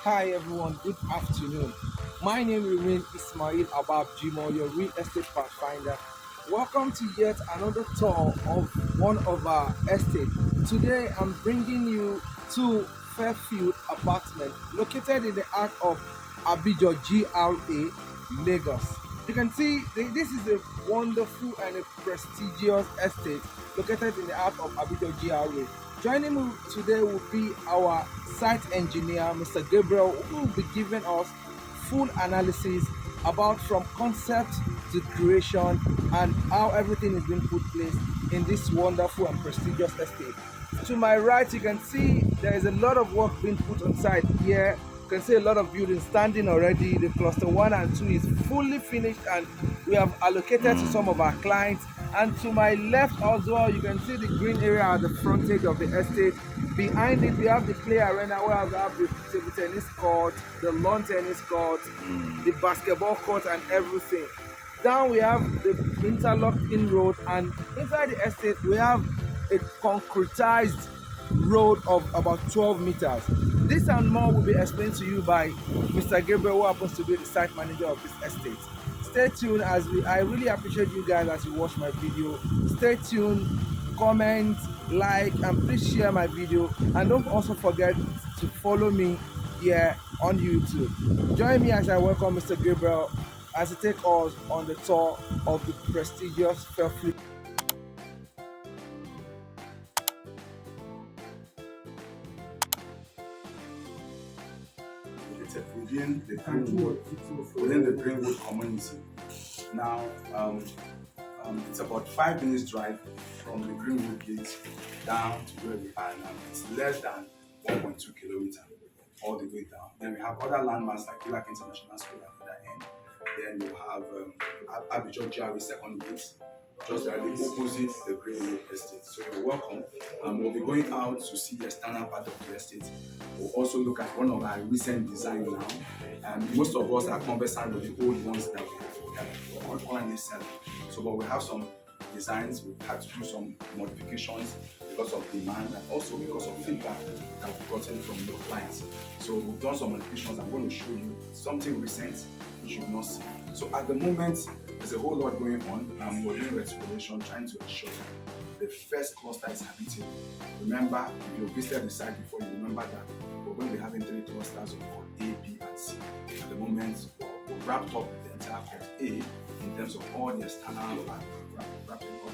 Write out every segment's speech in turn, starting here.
Hi everyone, good afternoon. My name remains Ismail Abab Jimo, your real estate pathfinder. Welcome to yet another tour of one of our estates. Today I'm bringing you to Fairfield apartment located in the heart of Abidjan GRA, Lagos. You can see this is a wonderful and a prestigious estate located in the heart of Abidjan GRA. Joining me today will be our site engineer, Mr. Gabriel, who will be giving us full analysis about from concept to creation and how everything is being put place in this wonderful and prestigious estate. To my right, you can see there is a lot of work being put on site here. You can see a lot of buildings standing already. The cluster 1 and 2 is fully finished and we have allocated to some of our clients. And to my left as well, you can see the green area at the frontage of the estate. Behind it, we have the play arena where we have the table tennis court, the lawn tennis court, the basketball court and everything. Down we have the interlocked in road, and inside the estate we have a concretized road of about 12 meters. This and more will be explained to you by Mr. Gabriel, who happens to be the site manager of this estate. Stay tuned as I really appreciate you guys as you watch my video. Stay tuned, comment, like, and please share my video. And don't also forget to follow me here on YouTube. Join me as I welcome Mr. Gabriel as he takes us on the tour of the prestigious Fairfield. Within the Greenwood community. Now, it's about 5 minutes drive from the Greenwood gate down to where we are now. It's less than 1.2 kilometers all the way down. Then we have other landmarks like Kilak International School at the other end. Then you have Abidjan GRA second gate, just directly opposite the Greenwood estate. So you're welcome. We'll be going out to see the external part of the estate. We'll also look at one of our recent designs now. Most of us are conversant with the old ones that we're currently selling. So, but we have some designs. We've had to do some modifications because of demand and also because of feedback that we've gotten from your clients. So we've done some modifications. I'm going to show you something recent you should not see. So at the moment, there's a whole lot going on. We're doing restoration, trying to ensure that the first cluster is habitable. Remember, if you visited the site before, you remember that we're going to be having 3 clusters of A, B, and C. At the moment, we're wrapped up the entire part A in terms of all the external wrapping up.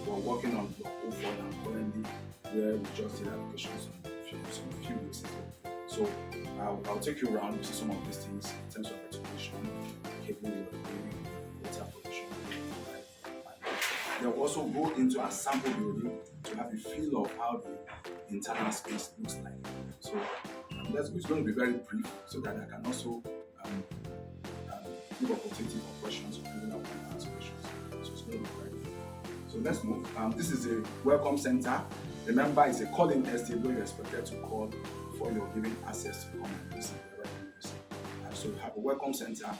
We're working on block 04 and currently where we just did applications on a few weeks ago. So I'll take you around to see some of these things in terms of restoration, cable work, water pollution. They'll also go into a sample building to have a feel of how the internal space looks like. So it's going to be very brief so that I can also give opportunity for questions or even up and answer questions. So it's going to be very brief. So let's move. This is a welcome center. Remember, it's a calling estate where you're expected to call before you're given access to come and visit wherever you visit. So we have a welcome center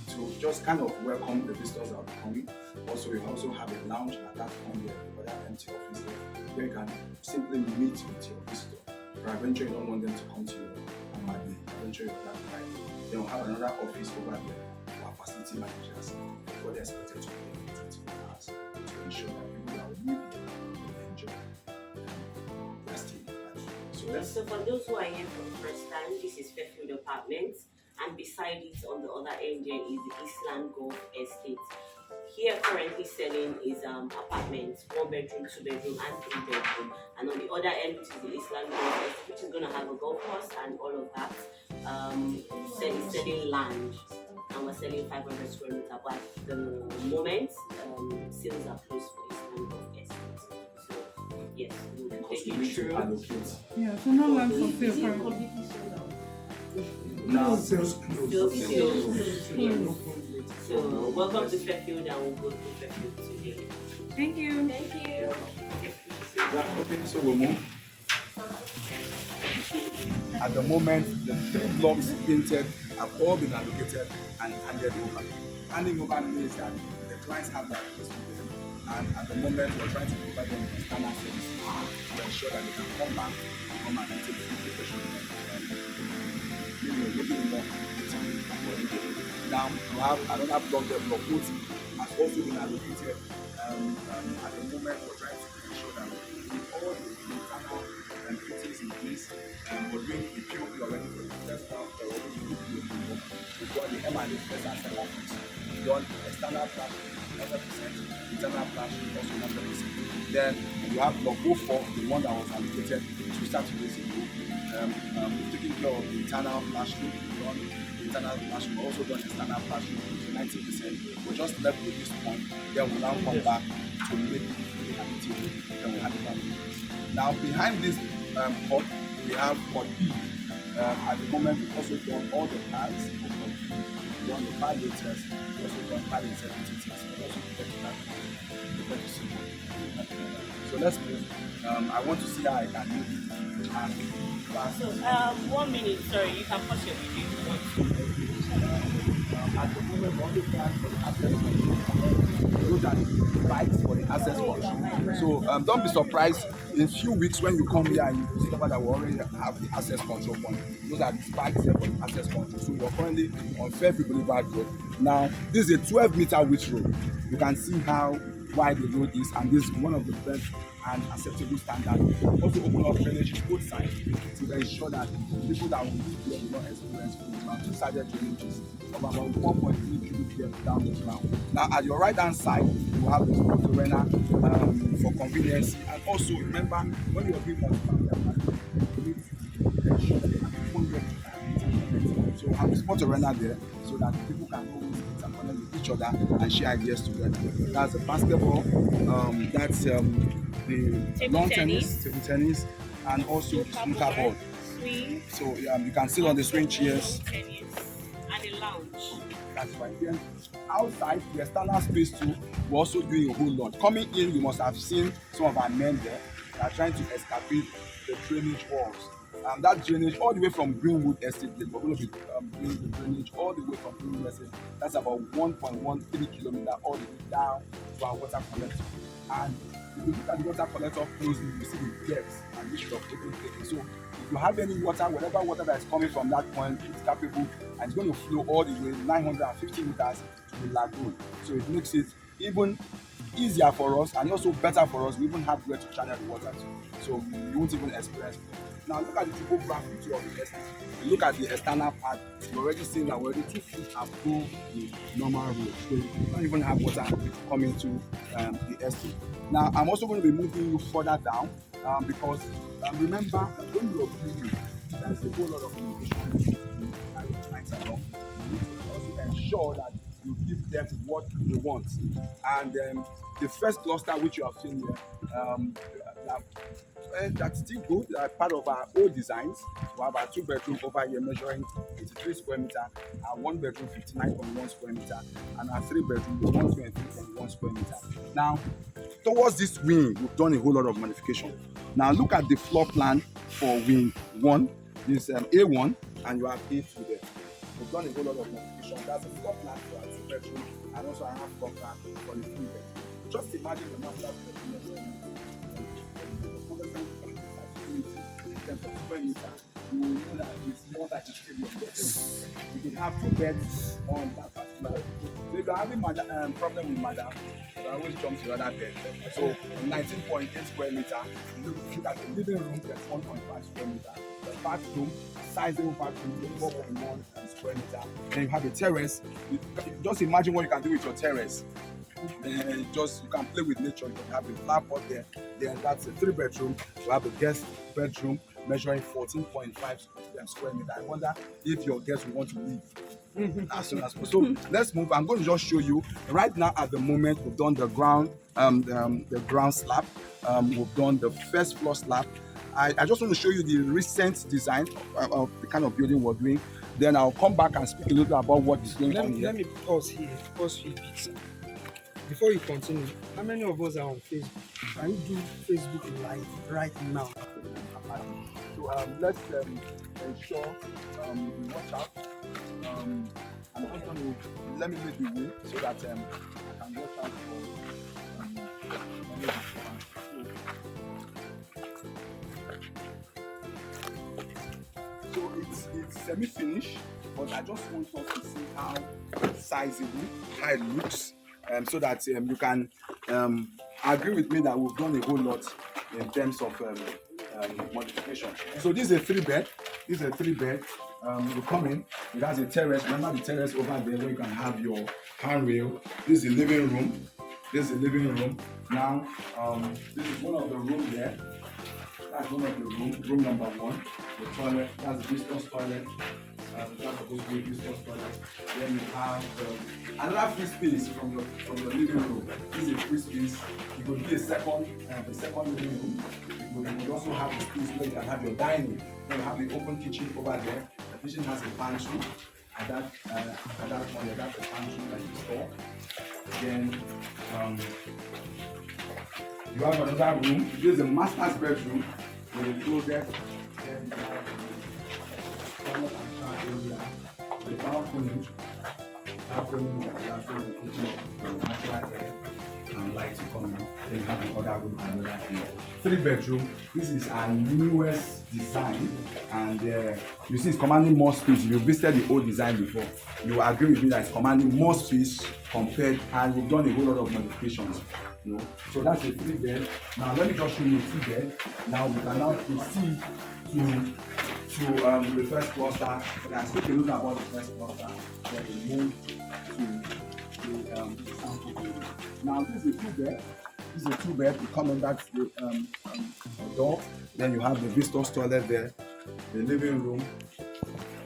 to just kind of welcome the visitors that are coming. Also, we also have a lounge at that point where the other empty office there, where you can simply meet with your visitor. Eventually, you don't want them to come to your apartment. Eventually, you're that right. Then we'll have another office over there for our facility managers where they're expected to be 24 hours to ensure that people that will live here will enjoy their stay. So for those who are here for the first time, this is Fairfield Apartments, and beside it on the other end there is the Eastland Golf Estate. Here currently selling is apartments, 1 bedroom, 2 bedroom, and 3 bedroom. And on the other end, which is the Eastland Golf Estate, which is going to have a golf course and all of that. Selling land, and we're selling 500 square meter. But at the moment, sales are closed for Eastland Golf Estate. So yes, we'll take you through. Yeah, so no land for sale currently. Now sales closed. So welcome to Fairfield, and we'll go to Fairfield today. Thank you. Thank you. Okay, so we'll move. At the moment, the 3 blocks painted have all been allocated and handed over. Handing over means that the clients have their place with them, and at the moment, we're trying to provide them with standard services to ensure that they can come back and take the preparation. Now you have another block there, block 40, has also been allocated. At the moment, we're trying to ensure that with all the internal fittings in place, we're doing the POP already for the first round. We're already doing the POP. We've got the M&A first and second fix. We've done external flashing 100%, internal flashing also 100%. Then you have block 04, the one that was allocated 2 Saturdays ago. We've taken care of the internal flashing, we've done the internal flashing, we've also done external flashing 90%. We're just left with this point, then we'll now come back to make it fully habitable, then we'll have it back. Now behind this pot, we have pot B. At the moment, we've also done all the pads for pot B. We've done the pad latest, we've also done pad insecticides, we've also prepared to see. So let's move. I want to see how I can move it. So 1 minute, sorry, you can pause your video if you want to. At the moment, we only plan for the access control. Those are the bikes for the access control. So don't be surprised in a few weeks when you come here and you discover that we already have the access control point. Those are the bikes here for the access control. So we're currently on Fairfield Boulevard Road. Now, this is a 12-meter width road. You can see how wide the road is, and this is one of the best and acceptable standards. Also open up drainage both sides to ensure that people that will live here will not experience flood. Two-sided drainages of about 1.3 cubic feet down the ground. Now at your right hand side, you have the sport arena for convenience, and also remember when you are doing multi-family, you need to ensure that you have so have a sport arena there so that people can always interconnect with each other and share ideas together. That's the basketball, that's the lawn tennis, table tennis, and also the snooker board. Swing. So you can sit on the swing chairs. Tennis and a lounge. That's right. Then outside, the external space too, we're also doing a whole lot. Coming in, you must have seen some of our men there that are trying to excavate the drainage walls. That drainage all the way from Greenwood Estate, we're going to be doing the drainage all the way from Greenwood Estate. That's about 1.13 kilometers all the way down to our water collector. And if you look at the water collector closely, you see the depths and which you have taken. So if you have any water, whatever water that is coming from that point, it's capable and it's going to flow all the way 950 meters to the lagoon. So it makes it even easier for us and also better for us. We even have where to channel the water to, so you won't even experience it. Now look at the topography of the estate. You look at the external part, you're already seeing that we're already 2 feet above the normal road. So you don't even have water coming to the estate. Now I'm also going to be moving you further down because remember when you're building, there's a whole lot of communication and along. You need to also ensure that you give them what they want. And the first cluster which you have seen here, that's still good. Part of our old designs. We have our 2-bedroom over here measuring 83 square meter, our 1-bedroom 59.1 square meter, and our 3-bedroom 123.1 square meter. Now, towards this wing, we've done a whole lot of modification. Now, look at the floor plan for wing 1. This A1, and you have A2 there. We've done a whole lot of modification. That's a floor plan for our 2-bedroom, and also I have floor plan for the 3-bedroom. Just imagine the master bedroom. You will know that it's more like a stadium. You can have 2 beds on that particular. So if you're having problem with madam, you can always jump to the other bed. So 19.8 square meter, look at the living room, that's 1.5 square meter. The bathroom, sizable bathroom, 4.1 square meter. Then you have a terrace. Just imagine what you can do with your terrace. You can play with nature. You can have a flower pot there. Then that's a 3-bedroom. You have a guest bedroom measuring 14.5 square meter. I wonder if your guests will want to leave as soon as possible. So let's move. I'm going to just show you. Right now, at the moment, we've done the ground slab. We've done the first floor slab. I just want to show you the recent design of the kind of building we're doing. Then I'll come back and speak a little about what is going on here. Let me pause here. Pause few bits. Before you continue, how many of us are on Facebook? Can you do Facebook Live right now? So let's ensure we watch out. I'm just going to let me lead the way so that I can watch out for. So it's semi-finished, but I just want us to see how sizable, how it looks, so that you can agree with me that we've done a whole lot in terms of modification. So this is a 3-bed. This is a 3-bed. You come in, it has a terrace. Remember the terrace over there where you can have your handrail. This is the living room. This is the living room. Now, this is one of the rooms there. That's one of the room number 1. The toilet, that's the visitor's toilet. That's supposed to be a visitor's toilet. Then you have another free space from the living room. This is a free space. It could be a second living room. You could also have a space where you can have your dining. Then you have the open kitchen over there. The kitchen has a pantry. At that point, that's the pantry that you store. Then you have another room. This is a master's bedroom with a closet. Then you have the area, the balcony, the kitchen, the natural air, and light to come in. Then you have another room and another area. 3-bedroom. This is our newest design, and you see it's commanding more space. If you visited the old design before, you will agree with me that it's commanding more space compared, and we've done a whole lot of modifications. So that's a 3-bed. Now let me just show you a 2-bed. Now we can now proceed to the first cluster. Let's take a look about the first cluster. Then we move to the sample area. Now this is a 2-bed. This is a 2-bed. You come under the door. Then you have the visitor's toilet there, the living room.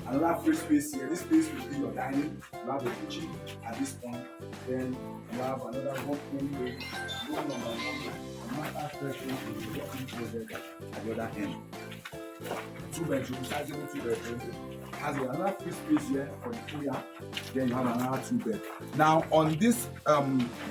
Another free space here. This space will be your dining. You have the kitchen at this point. Then you have another walk-in room number 1. A master bedroom with the walk-in closet at the other end. 2-bedroom, sizable 2-bedroom. Has another free space here for the foyer. Then you have another 2-bed. Now on this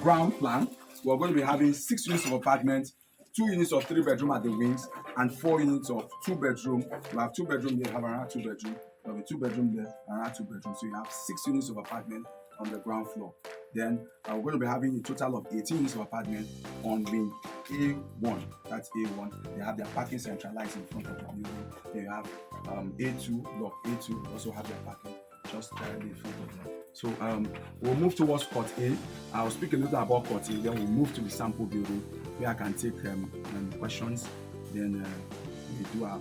ground plan, we're going to be having 6 units of apartment, 2 units of 3-bedroom at the wings, and 4 units of 2-bedroom. You have 2-bedroom there, you have another 2-bedroom. You have a 2-bedroom there, another 2-bedroom. So you have 6 units of apartment on the ground floor. Then we're going to be having a total of 18 units of apartment on wing A1. That's A1. They have their parking centralized in front of the building. Then you have A2, block A2, also have their parking just directly in front of them. So we'll move towards Court A. I'll speak a little about Court A, then we'll move to the sample building where I can take questions. Then we do our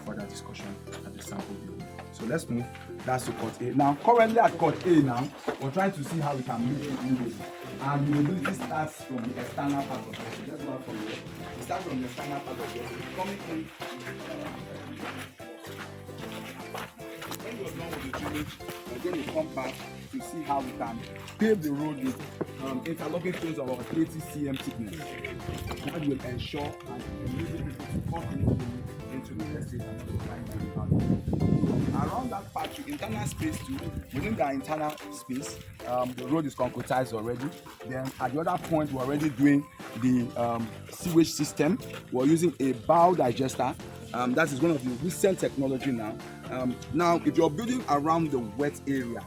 further discussion at the sample building. So let's move. That's to Court A. Now, currently at Court A now, we're trying to see how we can make it usable. And the mobility starts from the external part of it. So let's go from here. It starts from the external part of it. Coming in. When you're done with the drainage, we're going to come back to see how we can pave the road with interlocking stones of about 30 cm thickness. That will ensure and enable people to come into the estate and to find them. Around that part, the internal space too, within the internal space, the road is concretized already. Then at the other point, we're already doing the sewage system. We're using a bow digester. That is one of the recent technology now. Now, if you're building around the wet area,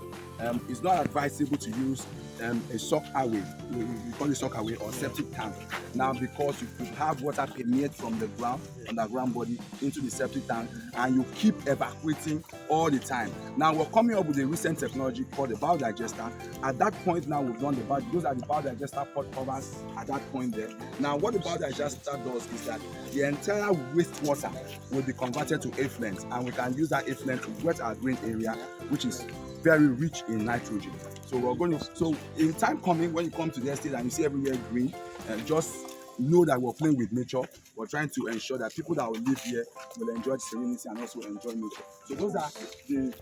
it's not advisable to use a sock away, we call it sock away or septic tank. Now, because you could have water permeate from the ground, underground body into the septic tank, and you keep evacuating all the time. Now, we're coming up with a recent technology called the bow digester. At that point now, we've done the bow, those are the bow digester pot covers at that point there. Now, what the bow digester does is that the entire wastewater will be converted to effluent, and we can use that effluent to wet our green area, which is very rich in nitrogen. So we're going to, so in time coming, when you come to the estate and you see everywhere green, just know that we're playing with nature. We're trying to ensure that people that will live here will enjoy the serenity and also enjoy nature. So those are the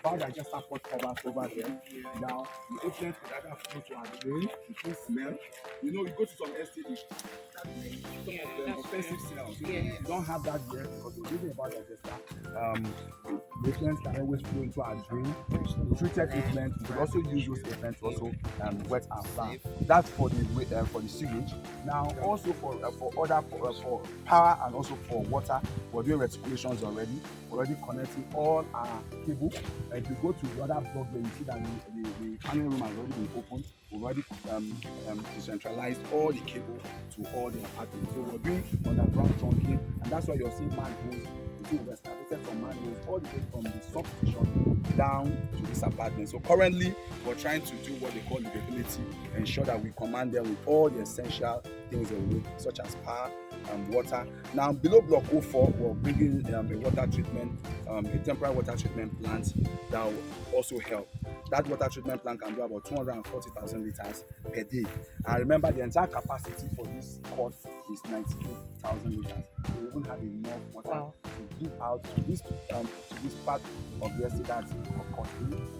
bow digester pot covers over there. Now, the effluent could either flow to our drain, it will smell. You know, you go to some estates, some of them offensive smells. You don't have that there because we're using a bow digester. The effluent can always flow into our drain. Treated effluent, we could also use those effluent to also wet our plants. That's for the sewage. Now, also for power and also for water, we're doing reticulations already. We're already connecting all our cable. If you go to the other block where you see that the panel room has already been opened, we've already decentralized all the cable to all the apartments. So we're doing underground trunking, and that's why you're seeing manholes. We've excavated command wires all the way from the substation down to this apartment. So currently, we're trying to do what they call livability, ensure that we command them with all the essential things that we need, such as power and water. Now, below block 04, we're bringing a water treatment, a temporary water treatment plant that will also help. That water treatment plant can do about 240,000 liters per day. And remember, the entire capacity for this court is 98,000 liters. So we won't have enough water to give out to this part of the estate that's court.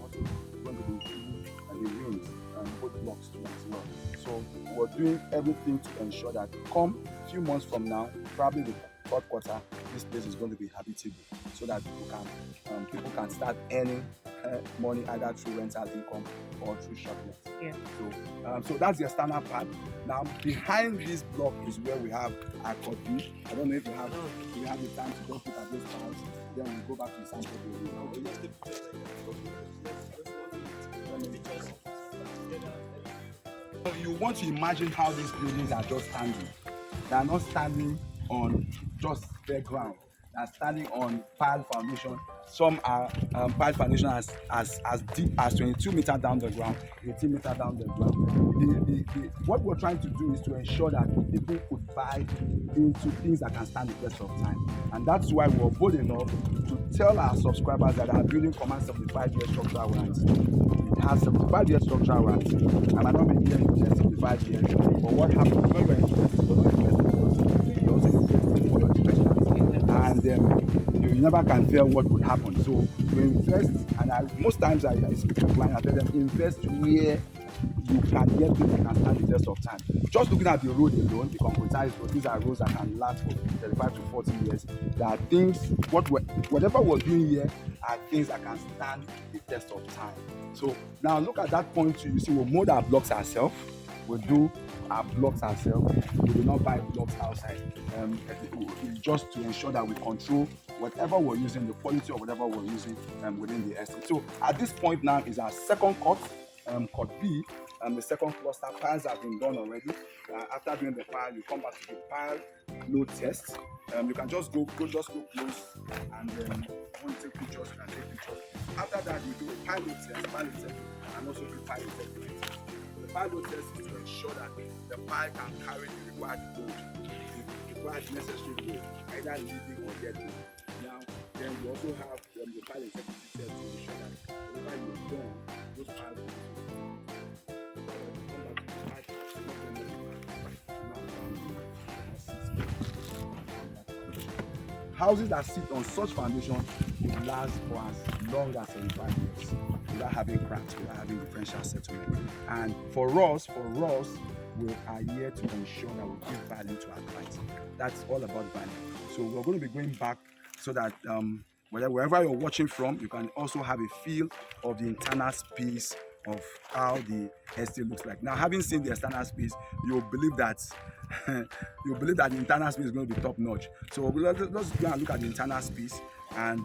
Also going to be including the rooms and both blocks too as well. So we're doing everything to ensure that come a few months from now, probably the third quarter, this place is going to be habitable, so that people can start earning money either through rental income or through shoplets. Yeah. So that's the standard part. Now behind this block is where we have our copy. I don't know if you have the time to go look at those files. Then we'll go back to the sample. You want to imagine how these buildings are just standing. They are not standing on just bare ground. They are standing on pile foundation. Some are pile foundation as deep as 22 meters down the ground, 18 meters down the ground. What we're trying to do is to ensure that people could buy into things that can stand the test of time. And that's why we're bold enough to tell our subscribers that our building commands 75-year structural warranty. It has 75-year structural warranty. I might not be here in 75 years, but what happens when you're interested, you're not interested because you're also investing for your investment. And you never can tell what would happen. So you invest, and most times I speak to clients, I tell them invest where you can get things that can stand the test of time. Just looking at the road alone, the concretized road, these are roads that can last for 35 to 40 years. There are things, whatever we're doing here are things that can stand the test of time. So now look at that point too. You see, we mold our blocks ourselves. We do our blocks ourselves. We do not buy blocks outside. Just to ensure that we control whatever we're using, the quality of whatever we're using within the estate. So at this point now is our second court, court B. The second cluster piles have been done already. After doing the pile, you come back to the pile load test. You can just go close, and then when you take pictures, you can take pictures. After that, you do a pile load test, and also do pile load test. The pile load test is to ensure that the pile can carry the required load, the required necessary load, either leading or getting. Now, then you also have the pile integrity test to ensure that whenever you're done, those piles will houses that sit on such foundation will last for as long as 75 years without having cracks, without having differential settlement. And for us, we are here to ensure that we give value to our clients. That's all about value. So we're going to be going back so that wherever you're watching from, you can also have a feel of the internal space of how the estate looks like. Now, having seen the external space, you'll believe that the internal space is going to be top notch. So let's go and look at the internal space, and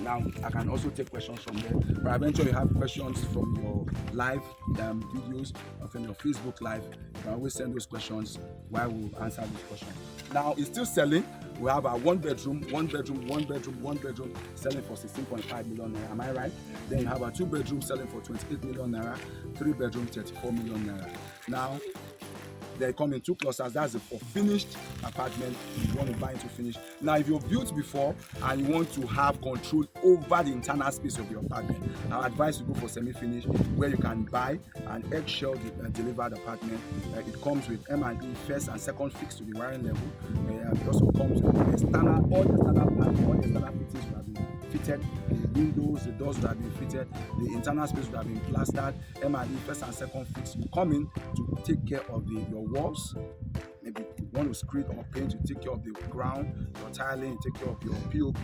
now I can also take questions from there. But eventually, you have questions from your live videos or from your Facebook live. You can always send those questions while we answer those questions. Now it's still selling. We have our one bedroom selling for 16.5 million naira. Am I right? Then you have a 2-bedroom selling for 28 million naira, 3-bedroom 34 million naira. Now they come in 2 clusters. That's for finished apartment. You want to buy into finished. Now, if you've built before and you want to have control over the internal space of your apartment, I advise you go for semi-finished, where you can buy an eggshell delivered apartment. It comes with M&E first and second fix to the wiring level. It also comes with all the standard fittings will have been fitted. The windows, the doors would have been fitted. The internal space would have been plastered. M&E first and second fix will come in to take care of your walls. Maybe you want to screed or paint, you take care of the ground, your tiling, you take care of your POP,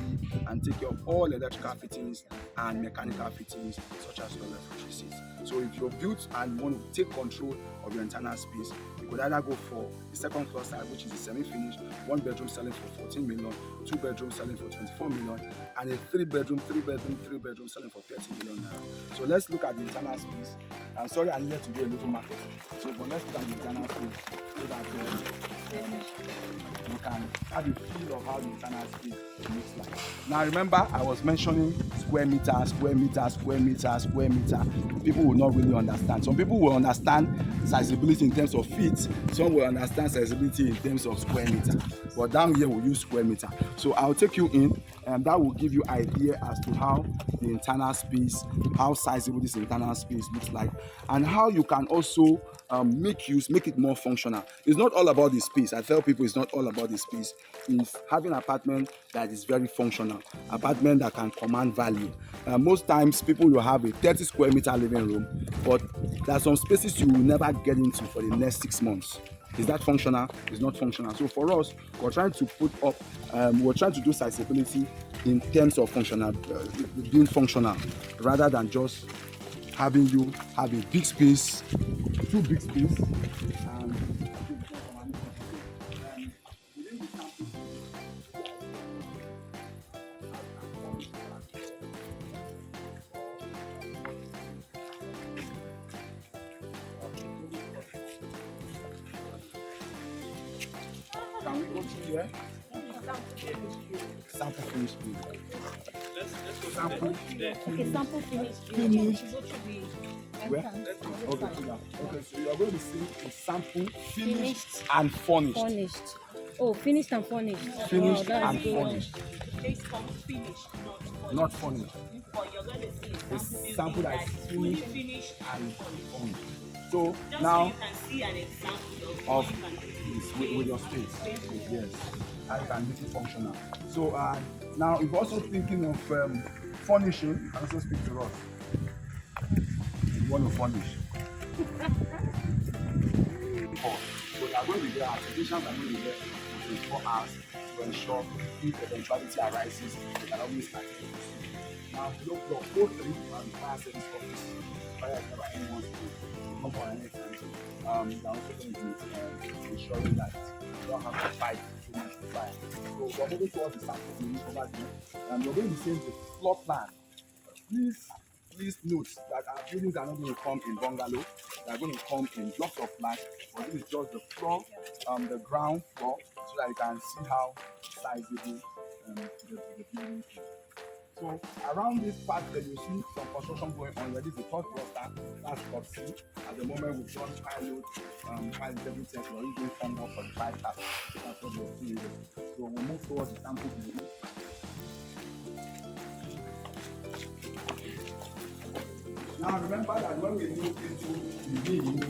and take care of all electrical fittings and mechanical fittings such as your refrigerator seats. So if you're built and you want to take control of your internal space, you would either go for the second floor side, which is the semi-finished, one bedroom selling for 14 million, two bedrooms selling for 24 million, and a three bedroom selling for 30 million naira. So let's look at the internal space. I'm sorry, I needed to do a little market. So, but let's look at the internal space so that you can have a feel of how the internal space looks like. Now, remember, I was mentioning square meter. People will not really understand. Some people will understand sizability in terms of feet. Some will understand sizability in terms of square meter. But down here, we use square meter. So I'll take you in, and that will give you idea as to how the internal space, how sizable this internal space looks like, and how you can also make it more functional. It's not all about the space. I tell people it's not all about the space. It's having an apartment that is very functional, apartment that can command value. Most times people will have a 30 square meter living room, but there are some spaces you will never get into for the next 6 months. Is that functional? It's not functional. So for us, we're trying to do sizability in terms of being functional, rather than just having you have a big space, too big space, and within the campus, can we go to here? Sample finished food. Sample Okay, sample finished. finished. Go to the Where? entrance. Okay, so you are going to see a sample finished Finished. and furnished. Furnished. Oh, finished and furnished. Finished Wow, and that's good. furnished. This comes finished, not furnished. Not furnished. But you're going to see A sample that is fully finished finished and furnished. furnished. So Just so now you can see an example of of what you can do with your space, yes, how you can make it functional. So now if you're also thinking of furnishing, you can also speak to us. You want to furnish. So they are going to be there, applications are going to be there for 24 hours to ensure if eventuality arises, they can always attend. Now, below floor 4-3 and fire service office, fire is never anyone's come for any time. They are also going to be ensuring that you don't have to fight too much to fire. So we're moving towards the sample unit over there. You're going to be seeing the floor plan. Please note that our buildings are not going to come in bungalow. They are going to come in blocks of flats. But this is just the floor, the ground floor, so that you can see how sizable the building is. So around this part, there you see some construction going on. This is the third cluster. That's part C. At the moment, we've done pilot, everything. We're already doing form work for the 5 tasks. That's what we're doing. So we'll move towards the sample building. Now remember that when we move into the building,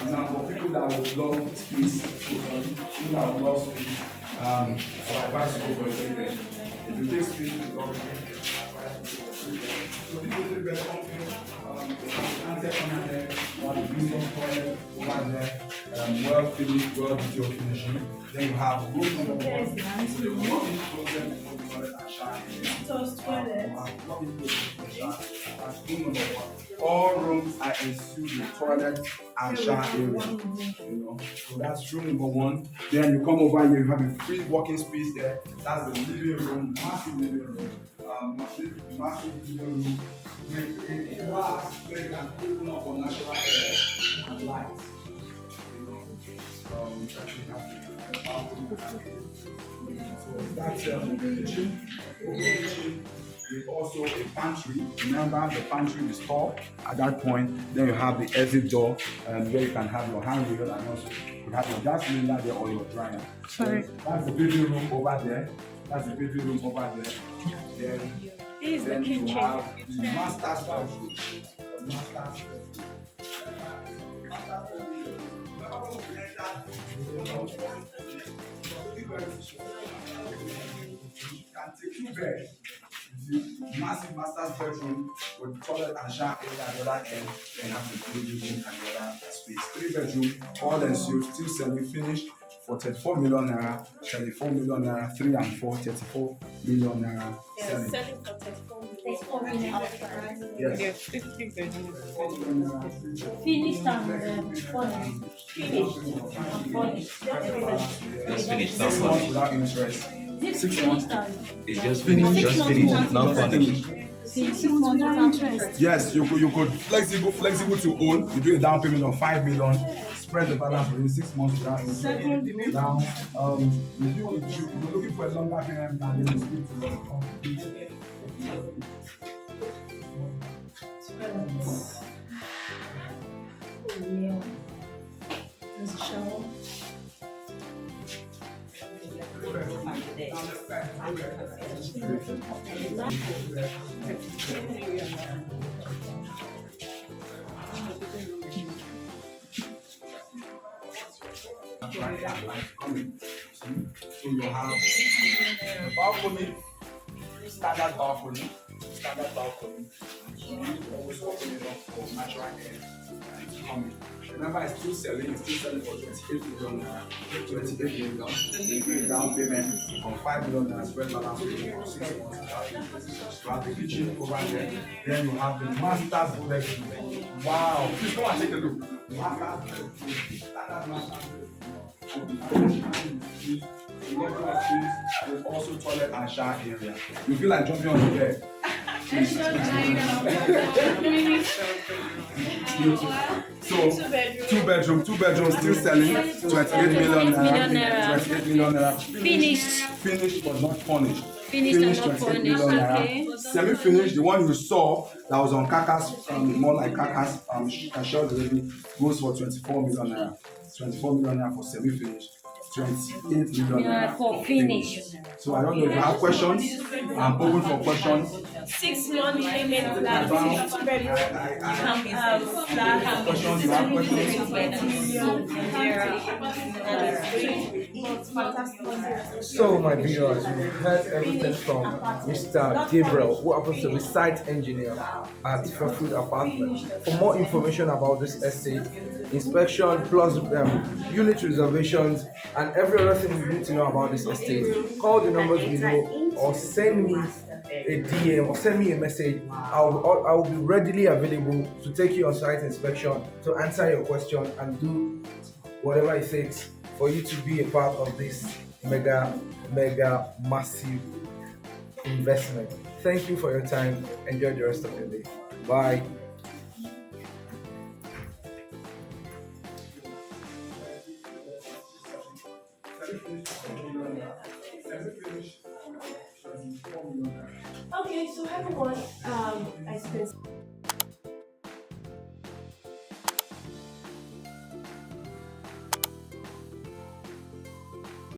now for people that would love space, people that would love space, I advise to go for a second. If you take space to love so this is the best company, answer on there, the business toilet over there, well finished, well detailed finishing. Then you have room number 1, so the walk-in closet for the toilet and shower. Room number 1. All rooms are ensued with toilet and shower area. So that's room number 1. Then you come over here, you have a free walking space there. That's the living room, massive living room. Massive living room with a glass where you can open up for natural air and light. So that's the kitchen. With also a pantry. Remember, the pantry is tall at that point. Then you have the exit door where you can have your hand wheel, and also you have your gas cylinder there or your dryer. Sorry. That's the bedroom room over there. That's the bedroom room over there. Then you have the master's bedroom. The master's bedroom. Can take 2 beds. Massive master's bedroom with toilet and shower area at the other end. Then have the living room and the other space. 3 bedroom, all ensued, still semi-finished for 34 million naira, 34 million naira, 3 and 4, 34 million naira. selling for 34 million. 34 million. Yes, 50 bedrooms. Finished and furnished. Finished and furnished. Just finished, not 6 months furnished. without interest. This 6 finished months. and It's just Finished. finished, just finished, not furnished. finished without interest. Yes, you could flexible to own. You do a down payment of 5 million, spread the balance within 6 months without interest. Now, if you're looking for a longer payment plan, then you speak to the company. There's a shower. So you have the balcony, standard balcony. Always open it up for natural air and it's coming. Remember, it's still selling for 28 million naira. 28 million. You pay a down payment of 5 million naira, spread balance for 6 months. You have the kitchen over there. Then you have the master's bedroom. Wow! Please come and take a look. Master's bedroom. Standard master's bedroom. There's also toilet and shower area. You feel like jumping on the bed. So, two bedrooms still selling 28 million naira. 28 million naira. Finished but not furnished. Finished and not 28 million furnished, naira. okay. Semi-finished, the one you saw that was on Kakas, more like Kakas, short delivery, goes for 24 million naira. 24 million naira for semi-finished. 28 million Yeah, naira for finish. So I don't know if you have questions. I'm open for questions. 6 months payment plan, 2 bedroom, Questions, you have questions. So, my viewers, we've heard everything from Mr. Gabriel, who happens to be site engineer at Fairfield Apartment. For more information about this estate, inspection plus unit reservations and every other thing you need to know about this estate, call the numbers below or send me a DM or send me a message. I will be readily available to take you on site inspection, to answer your question and do whatever it takes for you to be a part of this mega massive investment. Thank you for your time. Enjoy the rest of your day. Bye. Okay, so everyone, I spent